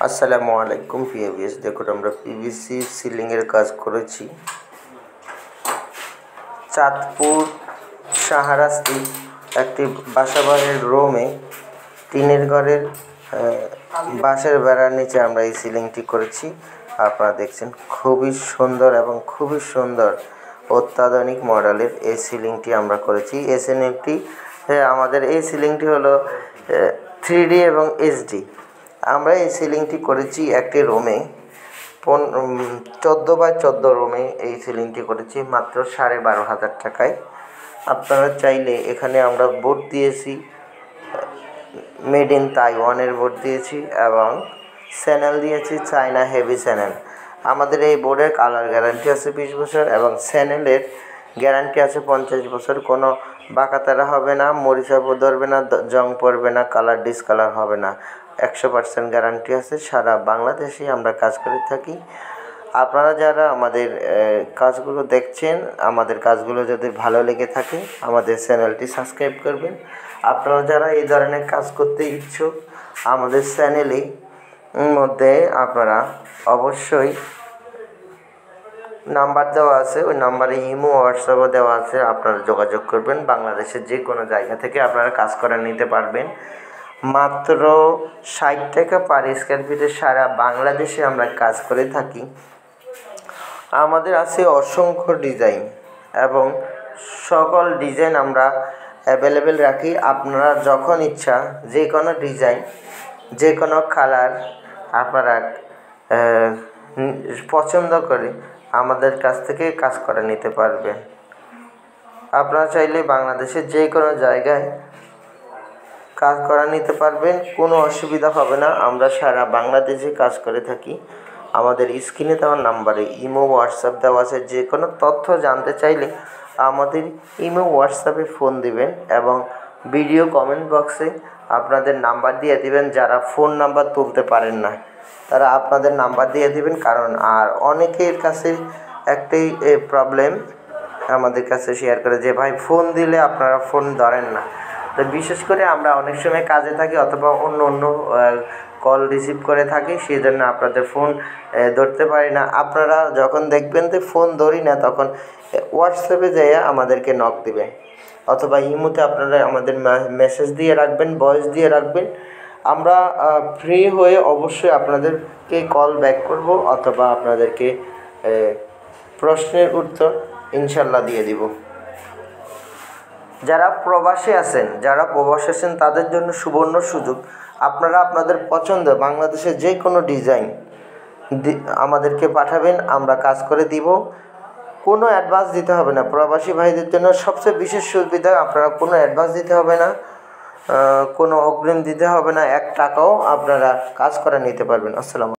আসসালামু আলাইকুম পিএভিএস। দেখুন আমরা পিভিসি সিলিংয়ের কাজ করেছি চাঁদপুর শাহরাস্তি একটি বাসাবাড়ির রুমে টিনের ঘরের বাঁশের বেড়ার নিচে আমরা এই সিলিংটি করেছি। আপনারা দেখছেন খুবই সুন্দর এবং খুবই সুন্দর অত্যাধুনিক মডেলের এই সিলিংটি আমরা করেছি। এসএনএফটি আমাদের এই সিলিংটি হলো 3D এবং এইচডি। আমরা এই সিলিংটি করেছি একটি রুমে 14x14 রুমে এই সিলিংটি করেছি মাত্র 12,500 টাকায়। আপনারা চাইলে এখানে আমরা বোর্ড দিয়েছি মেড ইন তাইওয়ানের বোর্ড দিয়েছি এবং স্যানেল দিয়েছি চায়না হেভি স্যানেল। আমাদের এই বোর্ডের কালার গ্যারান্টি আছে 20 বছর এবং স্যানেলের গ্যারান্টি আছে 50 বছর। কোনো বাঁকাতারা হবে না, মরিচা ধরবে না, জং পড়বে না, কালার ডিসকালার হবে না। 100% গ্যারান্টি আছে। সারা বাংলাদেশে আমরা কাজ করে থাকি। আপনারা যারা আমাদের কাজগুলো দেখছেন, আমাদের কাজগুলো যদি ভালো লেগে থাকে আমাদের চ্যানেলটি সাবস্ক্রাইব করবেন। আপনারা যারা এই ধরনের কাজ করতে ইচ্ছুক আমাদের চ্যানেলে মধ্যে আপনারা অবশ্যই নাম্বার দেওয়া আছে, ওই নাম্বারে ইমো হোয়াটসঅ্যাপও দেওয়া আছে। আপনারা যোগাযোগ করবেন। বাংলাদেশের যে কোনো জায়গা থেকে আপনারা কাজ করে নিতে পারবেন। মাত্র 60 টাকা পার স্কোয়ার ফিটে সারা বাংলাদেশে আমরা কাজ করে থাকি। আমাদের আছে অসংখ্য ডিজাইন এবং সকল ডিজাইন আমরা অ্যাভেলেবেল রাখি। আপনারা যখন ইচ্ছা যে কোনো ডিজাইন, যে কোনো কালার আপনারা পছন্দ করে আমাদের কাছ থেকে কাজ করে নিতে পারবেন। আপনারা চাইলে বাংলাদেশের যে কোনো জায়গায় কাজ করা নিতে পারবেন, কোনো অসুবিধা হবে না। আমরা সারা বাংলাদেশে কাজ করে থাকি। আমাদের স্ক্রিনে দেওয়া নাম্বারে ইমো হোয়াটসঅ্যাপ দেওয়া আছে। যে কোনো তথ্য জানতে চাইলে আমাদের ইমো হোয়াটসঅ্যাপে ফোন দিবেন এবং ভিডিও কমেন্ট বক্সে আপনাদের নাম্বার দিয়ে দিবেন। যারা ফোন নাম্বার তুলতে পারেন না তারা আপনাদের নাম্বার দিয়ে দিবেন। কারণ আর অনেকের কাছে একটাই প্রবলেম আমাদের কাছে শেয়ার করে যে ভাই ফোন দিলে আপনারা ফোন ধরেন না। তো বিশেষ করে আমরা অনেক সময় কাজে থাকি অথবা অন্য কল রিসিভ করে থাকি, সেই জন্য আপনাদের ফোন ধরতে পারি না। আপনারা যখন দেখবেন যে ফোন ধরি না তখন হোয়াটসঅ্যাপে যেয়ে আমাদেরকে নক দিবেন অথবা ইমোতে আপনারা আমাদের মেসেজ দিয়ে রাখবেন, ভয়েস দিয়ে রাখবেন। আমরা ফ্রি হয়ে অবশ্যই আপনাদেরকে কল ব্যাক করব অথবা আপনাদেরকে প্রশ্নের উত্তর ইনশাল্লাহ দিয়ে দিব। যারা প্রবাসে আছেন তাদের জন্য সুবর্ণ সুযোগ। আপনারা আপনাদের পছন্দ বাংলাদেশের যে কোনো ডিজাইন আমাদেরকে পাঠাবেন, আমরা কাজ করে দিব। কোনো অ্যাডভান্স দিতে হবে না। প্রবাসী ভাইদের জন্য সবচেয়ে বিশেষ সুবিধা, আপনারা কোনো অ্যাডভান্স দিতে হবে না, কোনো অগ্রিম দিতে হবে না, 1 টাকাও আপনারা কাজ করে নিতে পারবেন। আসসালামু